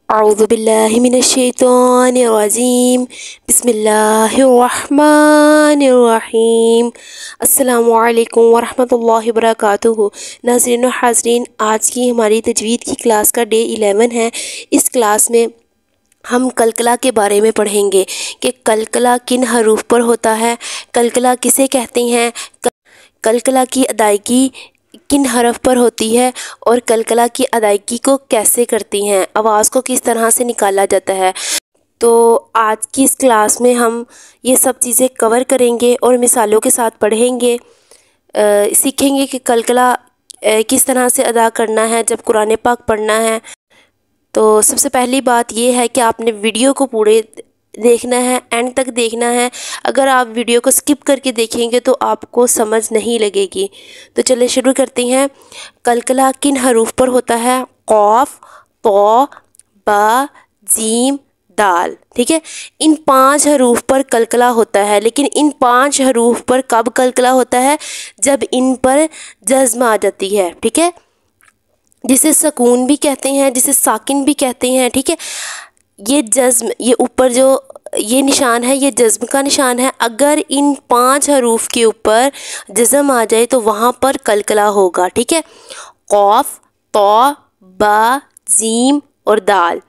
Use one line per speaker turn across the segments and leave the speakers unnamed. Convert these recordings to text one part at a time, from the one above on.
اعوذ باللہ من الشیطان الرجیم بسم اللہ الرحمن الرحیم۔ السلام علیکم ورحمۃ اللہ وبرکاتہ۔ ناظرین و حاضرین، آج کی ہماری تجوید کی کلاس کا ڈے 11 ہے۔ اس کلاس میں ہم قلقلہ کے بارے میں پڑھیں گے کہ قلقلہ کن حروف پر ہوتا ہے، قلقلہ کسے کہتے ہیں، قلقلہ کی ادائیگی کن حرف پر ہوتی ہے اور قلقلہ کی ادائیگی کو کیسے کرتی ہیں، آواز کو کس طرح سے نکالا جاتا ہے۔ تو آج کی اس کلاس میں ہم یہ سب چیزیں کور کریں گے اور مثالوں کے ساتھ پڑھیں گے، سیکھیں گے کہ قلقلہ کس طرح سے ادا کرنا ہے جب قرآن پاک پڑھنا ہے۔ تو سب سے پہلی بات یہ ہے کہ آپ نے ویڈیو کو پورے دیکھنا ہے، اینڈ تک دیکھنا ہے۔ اگر آپ ویڈیو کو سکپ کر کے دیکھیں گے تو آپ کو سمجھ نہیں لگے گی۔ تو چلے شروع کرتے ہیں۔ قلقلہ کن حروف پر ہوتا ہے؟ قاف، طا، با، جیم، دال، ٹھیک ہے۔ ان 5 حروف پر قلقلہ ہوتا ہے، لیکن ان 5 حروف پر کب قلقلہ ہوتا ہے؟ جب ان پر جزم آ جاتی ہے، ٹھیک ہے، جسے سکون بھی کہتے ہیں، جسے ساکن بھی کہتے ہیں، ٹھیک ہے۔ یہ جزم، یہ اوپر جو یہ نشان ہے، یہ جزم کا نشان ہے۔ اگر ان 5 حروف کے اوپر جزم آ جائے تو وہاں پر قلقلہ ہوگا، ٹھیک ہے۔ قاف، طا، با، جیم اور دال۔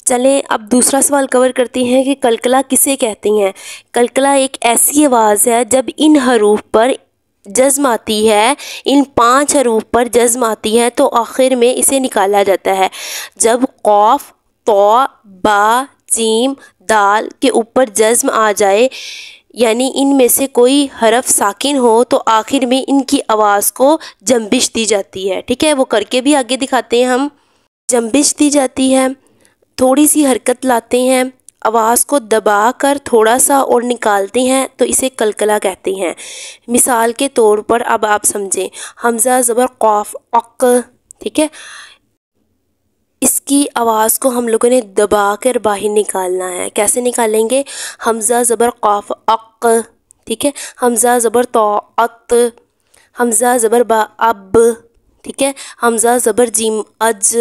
چلیں اب دوسرا سوال کور کرتے ہیں کہ قلقلہ کسے کہتے ہیں۔ قلقلہ ایک ایسی آواز ہے جب ان حروف پر جزم آتی ہے، ان 5 حروف پر جزم آتی ہے تو آخر میں اسے نکالا جاتا ہے۔ جب قاف، طا، با، جیم، دال کے اوپر جزم آ جائے، یعنی ان میں سے کوئی حرف ساکن ہو، تو آخر میں ان کی آواز کو جنبش دی جاتی ہے، ٹھیک ہے۔ وہ کر کے بھی آگے دکھاتے ہیں ہم۔ جنبش دی جاتی ہے، تھوڑی سی حرکت لاتے ہیں، آواز کو دبا کر تھوڑا سا اور نکالتے ہیں تو اسے قلقلہ کہتے ہیں۔ مثال کے طور پر اب آپ سمجھیں، حمزہ زبر قاف، اق، ٹھیک ہے، اس کی آواز کو ہم لوگوں نے دبا کر باہر نکالنا ہے۔ کیسے نکالیں گے؟ حمزہ زبر قاف، اق، ٹھیک ہے، حمزہ زبر طا، ات، حمزہ زبر با، اب، ٹھیک ہے، حمزہ زبر جیم، اج،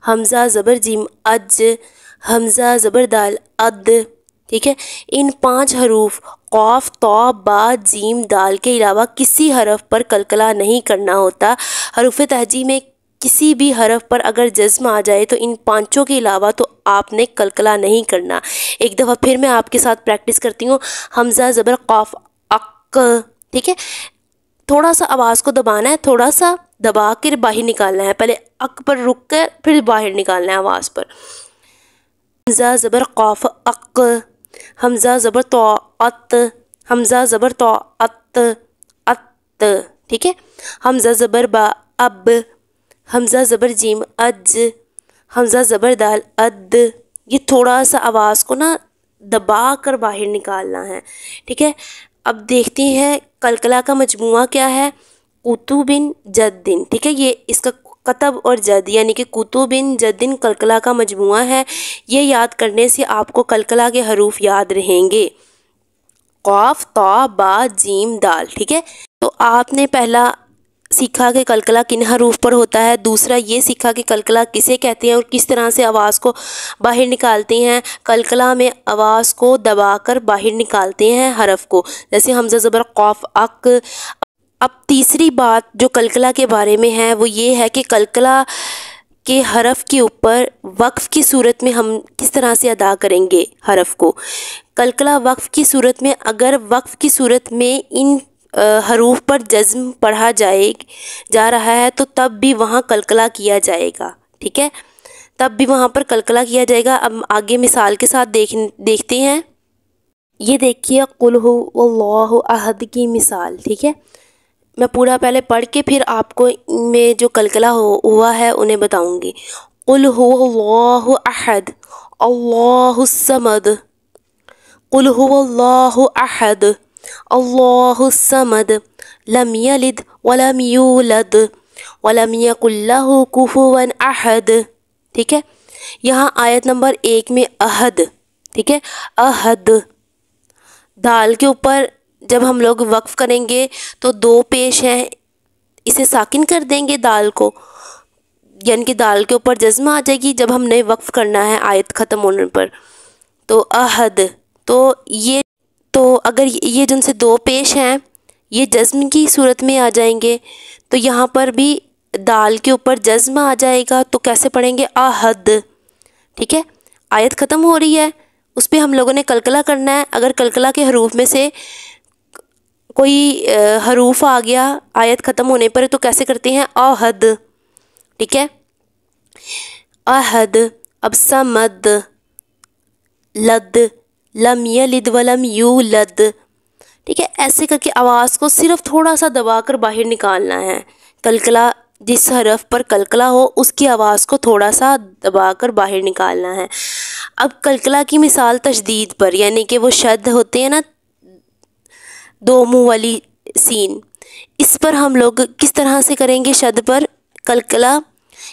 حمزہ زبر جیم، اج، حمزہ زبر دال، اد، ٹھیک ہے۔ ان 5 حروف قاف، طا، با، جیم، دال کے علاوہ کسی حرف پر قلقلہ نہیں کرنا ہوتا۔ حروف تہجی میں کسی بھی حرف پر اگر جزم آ جائے تو ان 5 کے علاوہ تو آپ نے قلقلہ نہیں کرنا۔ ایک دفعہ پھر میں آپ کے ساتھ پریکٹس کرتی ہوں۔ حمزہ زبر قاف، اق، ٹھیک ہے، تھوڑا سا آواز کو دبانا ہے، تھوڑا سا دبا کر باہر نکالنا ہے، پہلے اق پر رک کر پھر باہر نکالنا ہے آواز پر۔ حمزہ زبر قاف، اق، حمزہ زبر طا، ات، حمزہ زبر طا، ات، ات، ٹھیک ہے، حمزہ زبر با، اب، حمزہ زبر جیم، اج، حمزہ زبر دال، اد۔ یہ تھوڑا سا آواز کو نا دبا کر باہر نکالنا ہے، ٹھیک ہے۔ اب دیکھتے ہیں قلقلہ کا مجموعہ کیا ہے۔ قطوبن جدن، ٹھیک ہے، یہ اس کا قطب اور جد یعنی کہ قطوبن جدن قلقلہ کا مجموعہ ہے۔ یہ یاد کرنے سے آپ کو قلقلہ کے حروف یاد رہیں گے، قاف، طا، با، جیم، دال، ٹھیک ہے۔ تو آپ نے پہلا سیکھا کہ قلقلہ کن حروف پر ہوتا ہے، دوسرا یہ سیکھا کہ قلقلہ کسے کہتے ہیں اور کس طرح سے آواز کو باہر نکالتے ہیں۔ قلقلہ میں آواز کو دبا کر باہر نکالتے ہیں حرف کو، جیسے حمزہ زبر قاف، اق۔ اب تیسری بات جو قلقلہ کے بارے میں ہے وہ یہ ہے کہ قلقلہ کے حرف کے اوپر وقف کی صورت میں ہم کس طرح سے ادا کریں گے حرف کو۔ قلقلہ وقف کی صورت میں، اگر وقف کی صورت میں ان حروف پر جزم پڑھا جا رہا ہے تو تب بھی وہاں قلقلہ کیا جائے گا، ٹھیک ہے، تب بھی وہاں پر قلقلہ کیا جائے گا۔ اب آگے مثال کے ساتھ دیکھتے ہیں۔ یہ دیکھیے قل ہو اللہ احد کی مثال، ٹھیک ہے۔ میں پورا پہلے پڑھ کے پھر آپ کو ان میں جو قلقلہ ہوا ہے انہیں بتاؤں گی۔ قل ہو اللہ احد، اللہ الصمد، قل ہو اللہ احد، اللہ الصمد، لم یلد ولم یولد ولم یکن لہ کفوا احد، ٹھیک ہے۔ یہاں آیت نمبر 1 میں احد، ٹھیک ہے، احد، دال کے اوپر جب ہم لوگ وقف کریں گے تو 2 پیش ہیں، اسے ساکن کر دیں گے دال کو، یعنی کہ دال کے اوپر جزم آ جائے گی جب ہم نے وقف کرنا ہے آیت ختم ہونے پر، تو احد، تو اگر یہ جن سے دو پیش ہیں یہ جزم کی صورت میں آ جائیں گے، تو یہاں پر بھی دال کے اوپر جزم آ جائے گا، تو کیسے پڑھیں گے؟ احد، ٹھیک ہے۔ آیت ختم ہو رہی ہے، اس پہ ہم لوگوں نے قلقلہ کرنا ہے۔ اگر قلقلہ کے حروف میں سے کوئی حروف آ گیا آیت ختم ہونے پر تو کیسے کرتے ہیں؟ احد، ٹھیک ہے۔ احد، اب صمد، لد، لم یلد ولم یولد، ٹھیک ہے۔ ایسے کر کے آواز کو صرف تھوڑا سا دبا کر باہر نکالنا ہے۔ قلقلہ، جس حرف پر قلقلہ ہو اس کی آواز کو تھوڑا سا دبا کر باہر نکالنا ہے۔ اب قلقلہ کی مثال تشدید پر، یعنی کہ وہ شد ہوتے ہیں نا، دو منہ والی سین، اس پر ہم لوگ کس طرح سے کریں گے شد پر قلقلہ؟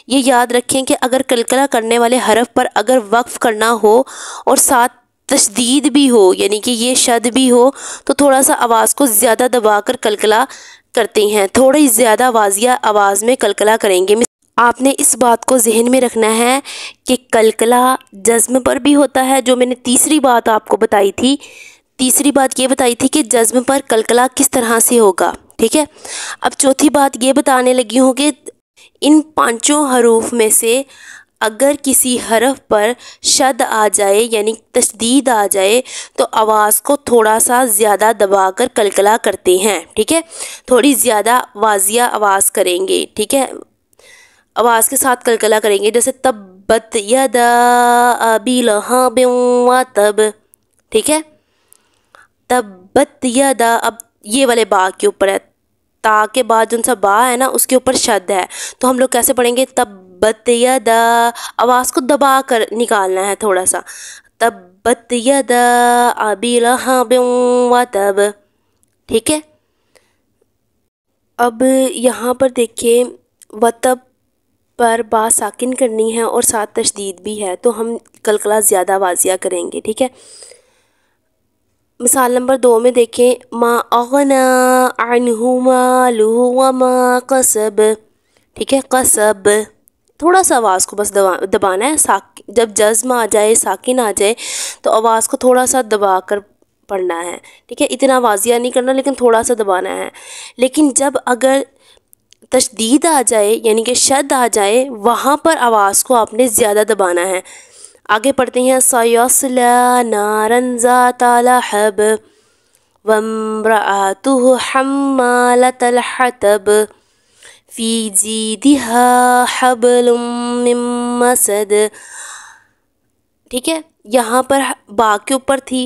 یہ یاد رکھیں کہ اگر قلقلہ کرنے والے حرف پر اگر وقف کرنا ہو اور ساتھ تشدید بھی ہو، یعنی کہ یہ شد بھی ہو، تو تھوڑا سا آواز کو زیادہ دبا کر قلقلہ کرتے ہیں، تھوڑی زیادہ واضح آواز میں قلقلہ کریں گے۔ آپ نے اس بات کو ذہن میں رکھنا ہے کہ قلقلہ جزم پر بھی ہوتا ہے، جو میں نے تیسری بات آپ کو بتائی تھی، تیسری بات یہ بتائی تھی کہ جزم پر قلقلہ کس طرح سے ہوگا، ٹھیک ہے۔ اب چوتھی بات یہ بتانے لگی ہوں کہ ان پانچوں حروف میں سے اگر کسی حرف پر شد آ جائے یعنی تشدید آ جائے تو آواز کو تھوڑا سا زیادہ دبا کر قلقلہ کرتے ہیں، ٹھیک ہے، تھوڑی زیادہ واضح آواز کریں گے، ٹھیک ہے، آواز کے ساتھ قلقلہ کریں گے، جیسے تبت یدا ابی لہب وتب، ٹھیک ہے، تبت یدا، اب یہ والے با کے اوپر ہے، تا کے بعد جن سا با ہے نا اس کے اوپر شد ہے، تو ہم لوگ کیسے پڑھیں گے؟ تبت یدا، آواز کو دبا کر نکالنا ہے تھوڑا سا، تبت یدا ابی لہب وتب، ٹھیک ہے۔ اب یہاں پر دیکھیں وتب پر با ساکن کرنی ہے اور ساتھ تشدید بھی ہے، تو ہم قلقلہ زیادہ واضح کریں گے، ٹھیک ہے۔ مثال نمبر 2 میں دیکھیں، ما اغنی عنہ مالہ وما کسب، ٹھیک ہے، کسب، تھوڑا سا آواز کو بس دبانا ہے، جب جزم آ جائے ساکن آ جائے تو آواز کو تھوڑا سا دبا کر پڑھنا ہے، ٹھیک ہے، اتنا واضح نہیں کرنا لیکن تھوڑا سا دبانا ہے۔ لیکن جب اگر تشدید آ جائے یعنی کہ شد آ جائے وہاں پر آواز کو آپ نے زیادہ دبانا ہے۔ آگے پڑھتے ہیں، سَيَصْلَىٰ نَارًا ذَاتَ لَهَبٍ وَامْرَأَتُهُ حَمَّالَةَ الْحَطَبِ فِي جِيدِهَا حَبْلٌ مِّن مَّسَدٍ، ٹھیک ہے، یہاں پر با کے اوپر تھی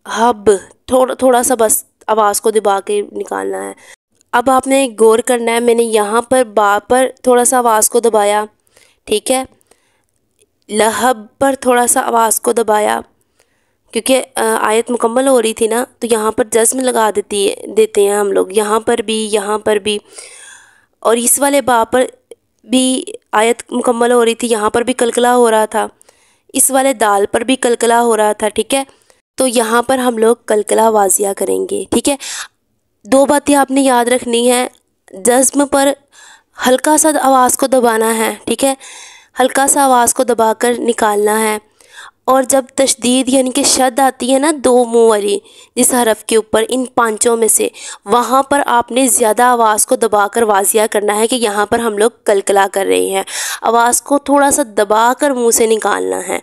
حب، تھوڑا سا بس آواز کو دبا کے نکالنا ہے۔ اب آپ نے غور کرنا ہے، میں نے یہاں پر با پر تھوڑا سا آواز کو دبایا، ٹھیک ہے، لہب پر تھوڑا سا آواز کو دبایا کیونکہ آیت مکمل ہو رہی تھی نا، تو یہاں پر جزم لگا دیتے ہیں ہم لوگ، یہاں پر بھی، اور اس والے با پر بھی آیت مکمل ہو رہی تھی، یہاں پر بھی قلقلہ ہو رہا تھا، اس والے دال پر بھی قلقلہ ہو رہا تھا، ٹھیک ہے، تو یہاں پر ہم لوگ قلقلہ واضح کریں گے، ٹھیک ہے۔ 2 باتیں آپ نے یاد رکھنی ہے، جزم پر ہلکا سا آواز کو دبانا ہے، ٹھیک ہے، ہلکا سا آواز کو دبا کر نکالنا ہے، اور جب تشدید یعنی کہ شد آتی ہے نا 2 منہ والی جس حرف کے اوپر ان پانچوں میں سے، وہاں پر آپ نے زیادہ آواز کو دبا کر واضح کرنا ہے کہ یہاں پر ہم لوگ قلقلہ کر رہے ہیں، آواز کو تھوڑا سا دبا کر منہ سے نکالنا ہے،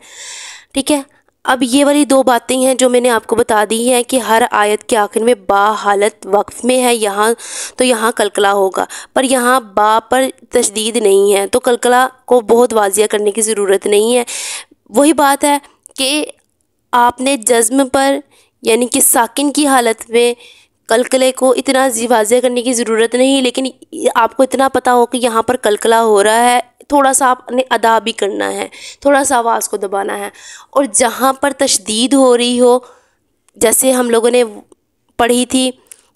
ٹھیک ہے۔ اب یہ والی 2 باتیں ہیں جو میں نے آپ کو بتا دی ہیں کہ ہر آیت کے آخر میں با حالت وقف میں ہے، یہاں قلقلہ ہوگا، پر یہاں با پر تشدید نہیں ہے تو قلقلہ کو بہت واضح کرنے کی ضرورت نہیں ہے۔ وہی بات ہے کہ آپ نے جزم پر یعنی کہ ساکن کی حالت میں قلقلے کو اتنا واضح کرنے کی ضرورت نہیں، لیکن آپ کو اتنا پتہ ہو کہ یہاں پر قلقلہ ہو رہا ہے، تھوڑا سا آپ نے ادا بھی کرنا ہے، تھوڑا سا آواز کو دبانا ہے، اور جہاں پر تشدید ہو رہی ہو جیسے ہم لوگوں نے پڑھی تھی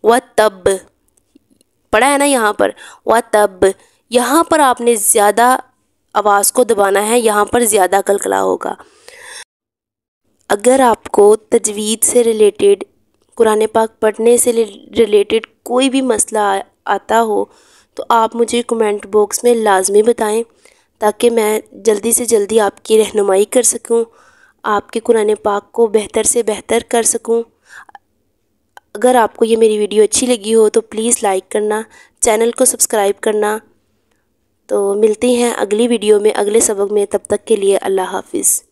وَتَب، پڑھا ہے نا یہاں پر وَتَب، یہاں پر آپ نے زیادہ آواز کو دبانا ہے، یہاں پر زیادہ قلقلہ ہوگا۔ اگر آپ کو تجوید سے ریلیٹڈ، قرآن پاک پڑھنے سے ریلیٹڈ کوئی بھی مسئلہ آتا ہو تو آپ مجھے کمنٹ باکس میں لازمی بتائیں تاکہ میں جلدی سے جلدی آپ کی رہنمائی کر سکوں، آپ کے قرآن پاک کو بہتر سے بہتر کر سکوں۔ اگر آپ کو یہ میری ویڈیو اچھی لگی ہو تو پلیز لائک کرنا، چینل کو سبسکرائب کرنا۔ تو ملتے ہیں اگلی ویڈیو میں، اگلے سبق میں، تب تک کے لیے اللہ حافظ۔